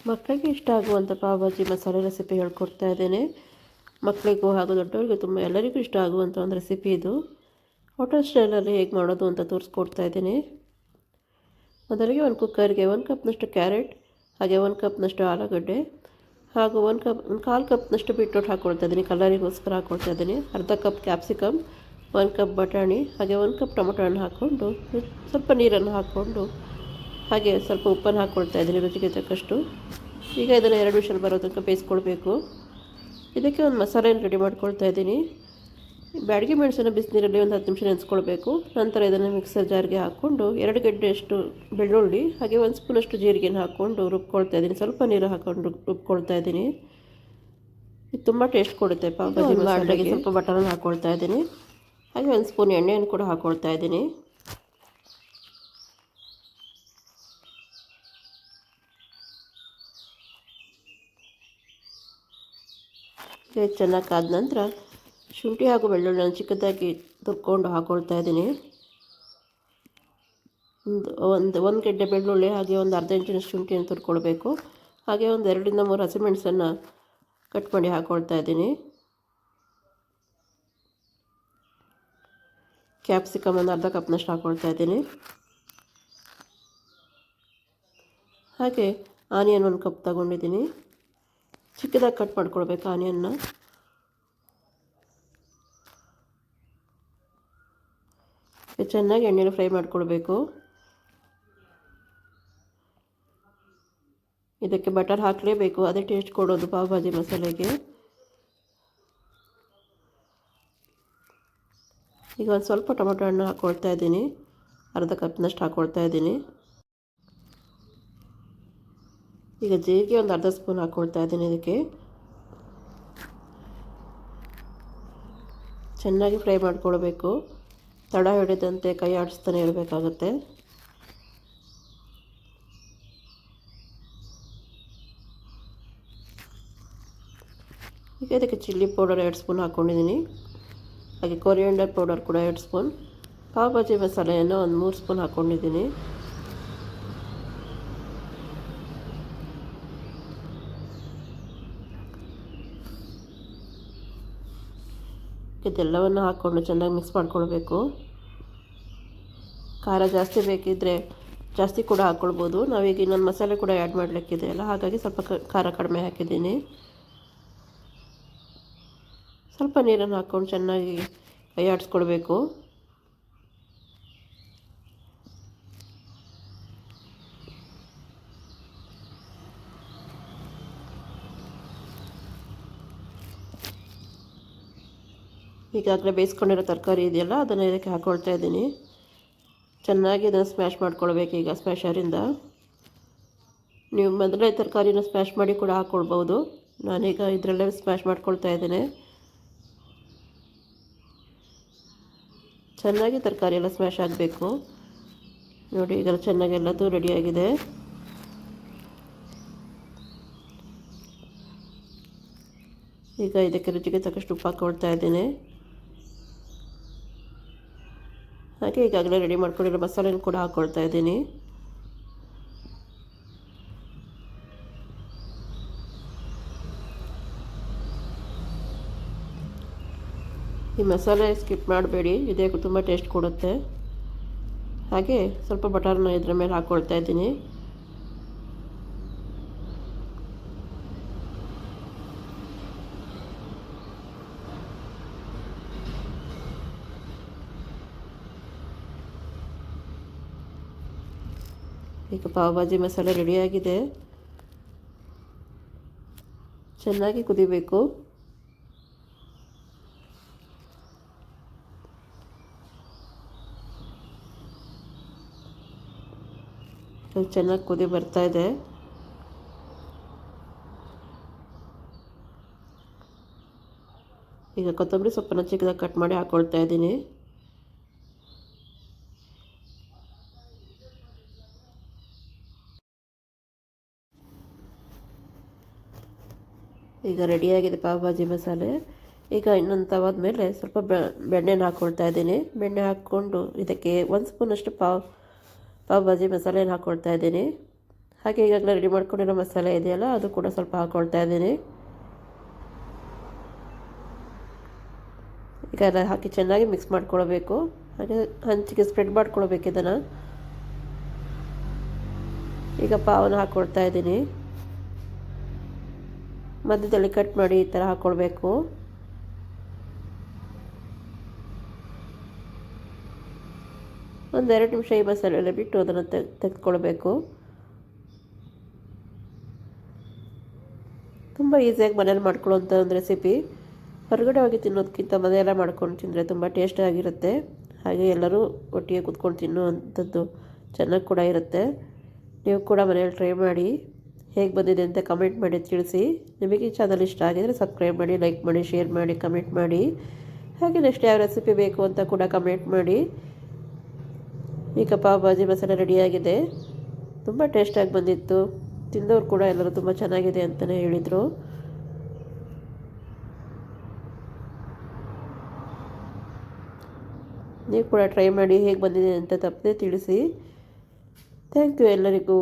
ಮಕ್ಕಳಿಗೆ ಇಷ್ಟ ಆಗುವಂಥ ಪಾವ್ ಭಾಜಿ ಮಸಾಲೆ ರೆಸಿಪಿ ಹೇಳ್ಕೊಡ್ತಾ ಇದ್ದೇನೆ. ಮಕ್ಕಳಿಗೂ ಹಾಗೂ ದೊಡ್ಡವರಿಗೂ ತುಂಬ ಎಲ್ಲರಿಗೂ ಇಷ್ಟ ಆಗುವಂಥ ಒಂದು ರೆಸಿಪಿ ಇದು. ಹೋಟೆಲ್ ಸ್ಟೈಲಲ್ಲಿ ಹೇಗೆ ಮಾಡೋದು ಅಂತ ತೋರಿಸ್ಕೊಡ್ತಾ ಇದ್ದೀನಿ. ಮೊದಲಿಗೆ ಒಂದು ಕುಕ್ಕರ್ಗೆ 1 ಕಪ್ನಷ್ಟು ಕ್ಯಾರೆಟ್, ಹಾಗೆ 1 ಕಪ್ನಷ್ಟು ಆಲೂಗಡ್ಡೆ, ಹಾಗೂ 1 ಕಪ್ನಷ್ಟು ಬೀಟ್ರೋಟ್ ಹಾಕ್ಕೊಳ್ತಾ ಇದ್ದೀನಿ. ಕಲರಿಗೋಸ್ಕರ ಹಾಕ್ಕೊಳ್ತಾ ಇದ್ದೀನಿ. ಅರ್ಧ ಕಪ್ ಕ್ಯಾಪ್ಸಿಕಮ್, 1 ಕಪ್ ಬಟಾಣಿ, ಹಾಗೆ 1 ಕಪ್ ಟೊಮೊಟೊ ಹಣ್ಣು ಹಾಕ್ಕೊಂಡು ಸ್ವಲ್ಪ ನೀರನ್ನು ಹಾಕ್ಕೊಂಡು ಹಾಗೆ ಸ್ವಲ್ಪ ಉಪ್ಪನ್ನು ಹಾಕ್ಕೊಳ್ತಾ ಇದ್ದೀನಿ ರುಚಿಗೆ ತಕ್ಕಷ್ಟು. ಈಗ ಇದನ್ನು 2 ವಿಷಲ್ ಬರೋ ತನಕ ಬೇಯಿಸ್ಕೊಳ್ಬೇಕು. ಇದಕ್ಕೆ ಒಂದು ಮಸಾಲೆಯನ್ನು ರೆಡಿ ಮಾಡ್ಕೊಳ್ತಾ ಇದ್ದೀನಿ. ಬ್ಯಾಡಗಿ ಮೆಣಸನ್ನು ಬಿಸಿನೀರಲ್ಲಿ ಒಂದು 10 ನಿಮಿಷ ನೆನೆಸ್ಕೊಳ್ಬೇಕು. ನಂತರ ಇದನ್ನು ಮಿಕ್ಸರ್ ಜಾರ್ಗೆ ಹಾಕ್ಕೊಂಡು 2 ಗೆಡ್ಡೆಯಷ್ಟು ಬೆಳ್ಳುಳ್ಳಿ ಹಾಗೆ 1 ಸ್ಪೂನಷ್ಟು ಜೀರಿಗೆನ ಹಾಕ್ಕೊಂಡು ರುಬ್ಕೊಳ್ತಾ ಇದ್ದೀನಿ. ಸ್ವಲ್ಪ ನೀರು ಹಾಕ್ಕೊಂಡು ರುಬ್ಕೊಳ್ತಾ ಇದ್ದೀನಿ. ಇದು ತುಂಬ ಟೇಸ್ಟ್ ಕೊಡುತ್ತೆ ಪಾವ್ ಭಾಜಿ ಮಸಾಲೆಗೆ. ಸ್ವಲ್ಪ ಬಟರನ್ನು ಹಾಕ್ಕೊಳ್ತಾ ಇದ್ದೀನಿ. ಹಾಗೆ 1 ಸ್ಪೂನ್ ಎಣ್ಣೆಯನ್ನು ಕೂಡ ಹಾಕ್ಕೊಳ್ತಾ ಇದ್ದೀನಿ. ಚೆನ್ನಾಗಿ ಕಾದ ನಂತರ ಶುಂಠಿ ಹಾಗೂ ಬೆಳ್ಳುಳ್ಳಿಯನ್ನು ಚಿಕ್ಕದಾಗಿ ತುರ್ಕೊಂಡು ಹಾಕ್ಕೊಳ್ತಾ ಇದ್ದೀನಿ. ಒಂದು ಗೆಡ್ಡೆ ಬೆಳ್ಳುಳ್ಳಿ ಹಾಗೆ ಒಂದು ಅರ್ಧ ಇಂಚಿನಷ್ಟು ಶುಂಠಿಯನ್ನು ತುರ್ಕೊಳ್ಬೇಕು. ಹಾಗೆ ಒಂದು 2 ರಿಂದ 3 ಹಸಿಮೆಣಸನ್ನು ಕಟ್ ಮಾಡಿ ಹಾಕ್ಕೊಳ್ತಾ ಇದ್ದೀನಿ. ಕ್ಯಾಪ್ಸಿಕಮ್ ಒಂದು ಅರ್ಧ ಕಪ್ನಷ್ಟು ಹಾಕ್ಕೊಳ್ತಾ ಇದ್ದೀನಿ. ಹಾಗೆ ಆನಿಯನ್ 1 ಕಪ್ ತಗೊಂಡಿದ್ದೀನಿ. ಚಿಕ್ಕದಾಗಿ ಕಟ್ ಮಾಡ್ಕೊಳ್ಬೇಕು ಆನಿಯನ್ನ. ಚೆನ್ನಾಗಿ ಎಣ್ಣೆಯಲ್ಲಿ ಫ್ರೈ ಮಾಡ್ಕೊಳ್ಬೇಕು. ಇದಕ್ಕೆ ಬಟರ್ ಹಾಕಲೇಬೇಕು, ಅದೇ ಟೇಸ್ಟ್ ಕೊಡೋದು ಪಾವ್ ಭಾಜಿ ಮಸಾಲೆಗೆ. ಈಗ ಒಂದು ಸ್ವಲ್ಪ ಟೊಮೊಟೊ ಹಣ್ಣು ಹಾಕ್ಕೊಳ್ತಾ ಇದ್ದೀನಿ. ಅರ್ಧ ಕಪ್ನಷ್ಟು ಹಾಕ್ಕೊಳ್ತಾ ಇದ್ದೀನಿ. ಈಗ ಜೀರಿಗೆ ಒಂದು ಅರ್ಧ ಸ್ಪೂನ್ ಹಾಕ್ಕೊಳ್ತಾ ಇದ್ದೀನಿ. ಇದಕ್ಕೆ ಚೆನ್ನಾಗಿ ಫ್ರೈ ಮಾಡ್ಕೊಳ್ಬೇಕು. ತಡ ಹಿಡಿದಂತೆ ಕೈ ಆಡಿಸ್ತಾನೆ ಇರಬೇಕಾಗುತ್ತೆ. ಈಗ ಇದಕ್ಕೆ ಚಿಲ್ಲಿ ಪೌಡರ್ 2 ಸ್ಪೂನ್ ಹಾಕ್ಕೊಂಡಿದ್ದೀನಿ. ಹಾಗೆ ಕೊರಿಯಾಂಡರ್ ಪೌಡರ್ ಕೂಡ 2 ಸ್ಪೂನ್. ಪಾವ್ ಭಾಜಿ ಮಸಾಲೆಯನ್ನು ಒಂದು 3 ಸ್ಪೂನ್ ಹಾಕ್ಕೊಂಡಿದ್ದೀನಿ. ಇದೆಲ್ಲವನ್ನು ಹಾಕ್ಕೊಂಡು ಚೆನ್ನಾಗಿ ಮಿಕ್ಸ್ ಮಾಡ್ಕೊಳ್ಬೇಕು. ಖಾರ ಜಾಸ್ತಿ ಬೇಕಿದ್ದರೆ ಜಾಸ್ತಿ ಕೂಡ ಹಾಕ್ಕೊಳ್ಬೋದು. ನಾವೀಗ ಇನ್ನೊಂದು ಮಸಾಲೆ ಕೂಡ ಆ್ಯಡ್ ಮಾಡಲಿಕ್ಕಿದೆ ಅಲ್ಲ, ಹಾಗಾಗಿ ಸ್ವಲ್ಪ ಖಾರ ಕಡಿಮೆ ಹಾಕಿದ್ದೀನಿ. ಸ್ವಲ್ಪ ನೀರನ್ನು ಹಾಕ್ಕೊಂಡು ಚೆನ್ನಾಗಿ ಕೈ ಆಡಿಸ್ಕೊಳ್ಬೇಕು. ಈಗಾಗಲೇ ಬೇಯಿಸ್ಕೊಂಡಿರೋ ತರಕಾರಿ ಇದೆಯಲ್ಲ, ಅದನ್ನು ಇದಕ್ಕೆ ಹಾಕ್ಕೊಳ್ತಾ ಇದ್ದೀನಿ. ಚೆನ್ನಾಗಿ ಇದನ್ನು ಸ್ಮ್ಯಾಶ್ ಮಾಡ್ಕೊಳ್ಬೇಕು. ಈಗ ಸ್ಮ್ಯಾಶರಿಂದ ನೀವು ಮೊದಲೇ ತರಕಾರಿನ ಸ್ಮ್ಯಾಶ್ ಮಾಡಿ ಕೂಡ ಹಾಕ್ಕೊಳ್ಬೋದು. ನಾನೀಗ ಇದರಲ್ಲೇ ಸ್ಮ್ಯಾಶ್ ಮಾಡ್ಕೊಳ್ತಾ ಇದ್ದೇನೆ. ಚೆನ್ನಾಗಿ ತರಕಾರಿ ಎಲ್ಲ ಸ್ಮ್ಯಾಶ್ ಆಗಬೇಕು. ನೋಡಿ, ಈಗ ಚೆನ್ನಾಗಿ ಎಲ್ಲದೂ ರೆಡಿಯಾಗಿದೆ. ಈಗ ಇದಕ್ಕೆ ರುಚಿಗೆ ತಕ್ಕಷ್ಟು ಉಪ್ಪು ಹಾಕ್ಕೊಳ್ತಾ ಇದ್ದೀನಿ. ಹಾಗೆ ಈಗಾಗಲೇ ರೆಡಿ ಮಾಡ್ಕೊಂಡಿರೋ ಮಸಾಲೆಯನ್ನು ಕೂಡ ಹಾಕ್ಕೊಳ್ತಾ ಇದ್ದೀನಿ. ಈ ಮಸಾಲೆ ಸ್ಕಿಪ್ ಮಾಡಬೇಡಿ, ಇದೇ ತುಂಬ ಟೇಸ್ಟ್ ಕೊಡುತ್ತೆ. ಹಾಗೆ ಸ್ವಲ್ಪ ಬಟರ್ನ ಇದರ ಮೇಲೆ ಹಾಕ್ಕೊಳ್ತಾ ಇದ್ದೀನಿ. ಈಗ ಪಾವ್ ಭಾಜಿ ಮಸಾಲೆ ರೆಡಿಯಾಗಿದೆ. ಚೆನ್ನಾಗಿ ಕುದಿಬೇಕು. ಚೆನ್ನಾಗಿ ಕುದಿ ಬರ್ತಾ ಇದೆ. ಈಗ ಕೊತ್ತಂಬರಿ ಸೊಪ್ಪನ್ನು ಚಿಕ್ಕದಾಗಿ ಕಟ್ ಮಾಡಿ ಹಾಕ್ಕೊಳ್ತಾ ಇದ್ದೀನಿ. ಈಗ ರೆಡಿಯಾಗಿದೆ ಪಾವ್ ಭಾಜಿ ಮಸಾಲೆ. ಈಗ ಇನ್ನೊಂದು ತವಾದ ಮೇಲೆ ಸ್ವಲ್ಪ ಬೆಣ್ಣೆನ ಹಾಕ್ಕೊಳ್ತಾ ಇದ್ದೀನಿ. ಬೆಣ್ಣೆ ಹಾಕ್ಕೊಂಡು ಇದಕ್ಕೆ 1 ಸ್ಪೂನಷ್ಟು ಪಾವ್ ಭಾಜಿ ಮಸಾಲೆನ ಹಾಕ್ಕೊಳ್ತಾ ಇದ್ದೀನಿ. ಹಾಗೆ ಈಗಾಗಲೇ ರೆಡಿ ಮಾಡ್ಕೊಂಡಿರೋ ಮಸಾಲೆ ಇದೆಯಲ್ಲ ಅದು ಕೂಡ ಸ್ವಲ್ಪ ಹಾಕ್ಕೊಳ್ತಾ ಇದ್ದೀನಿ. ಈಗ ಎಲ್ಲ ಹಾಕಿ ಚೆನ್ನಾಗಿ ಮಿಕ್ಸ್ ಮಾಡ್ಕೊಳ್ಬೇಕು. ಹಾಗೆ ಹಂಚಿಗೆ ಸ್ಪ್ರೆಡ್ ಮಾಡ್ಕೊಳ್ಬೇಕು ಇದನ್ನು. ಈಗ ಪಾವನ ಹಾಕ್ಕೊಳ್ತಾ ಇದ್ದೀನಿ. ಮಧ್ಯದಲ್ಲಿ ಕಟ್ ಮಾಡಿ ಈ ಥರ ಹಾಕ್ಕೊಳ್ಬೇಕು. ಒಂದು 2 ನಿಮಿಷ ಈ ಮಸಾಲೆ ಎಲ್ಲ ಬಿಟ್ಟು ಅದನ್ನು ತೆಗೆದುಕೊಳ್ಬೇಕು. ತುಂಬ ಈಸಿಯಾಗಿ ಮನೇಲಿ ಮಾಡ್ಕೊಳ್ಳೋಂಥ ಒಂದು ರೆಸಿಪಿ. ಹೊರಗಡೆ ಹೋಗಿ ತಿನ್ನೋದಕ್ಕಿಂತ ಮನೆಯೆಲ್ಲ ಮಾಡ್ಕೊಂಡು ತಿಂದರೆ ತುಂಬ ಟೇಸ್ಟಾಗಿರುತ್ತೆ. ಹಾಗೆ ಎಲ್ಲರೂ ಒಟ್ಟಿಗೆ ಕೂತ್ಕೊಂಡು ತಿನ್ನುವಂಥದ್ದು ಚೆನ್ನಾಗಿ ಕೂಡ ಇರುತ್ತೆ. ನೀವು ಕೂಡ ಮನೇಲಿ ಟ್ರೈ ಮಾಡಿ, ಹೇಗೆ ಬಂದಿದೆ ಅಂತ ಕಮೆಂಟ್ ಮಾಡಿ ತಿಳಿಸಿ. ನಿಮಗೆ ಈ ಚಾನಲ್ ಇಷ್ಟ ಆಗಿದರೆ ಸಬ್ಸ್ಕ್ರೈಬ್ ಮಾಡಿ, ಲೈಕ್ ಮಾಡಿ, ಶೇರ್ ಮಾಡಿ, ಕಮೆಂಟ್ ಮಾಡಿ. ಹಾಗೆ ನೆಕ್ಸ್ಟ್ ಯಾವ ರೆಸಿಪಿ ಬೇಕು ಅಂತ ಕೂಡ ಕಮೆಂಟ್ ಮಾಡಿ. ಈಗ ಪಾವ್ ಭಾಜಿ ಮಸಾಲೆ ರೆಡಿಯಾಗಿದೆ. ತುಂಬ ಟೇಸ್ಟಾಗಿ ಬಂದಿತ್ತು. ತಿಂದವ್ರು ಕೂಡ ಎಲ್ಲರೂ ತುಂಬ ಚೆನ್ನಾಗಿದೆ ಅಂತಲೇ ಹೇಳಿದರು. ನೀವು ಕೂಡ ಟ್ರೈ ಮಾಡಿ, ಹೇಗೆ ಬಂದಿದೆ ಅಂತ ತಪ್ಪದೆ ತಿಳಿಸಿ. ಥ್ಯಾಂಕ್ ಯು ಎಲ್ಲರಿಗೂ.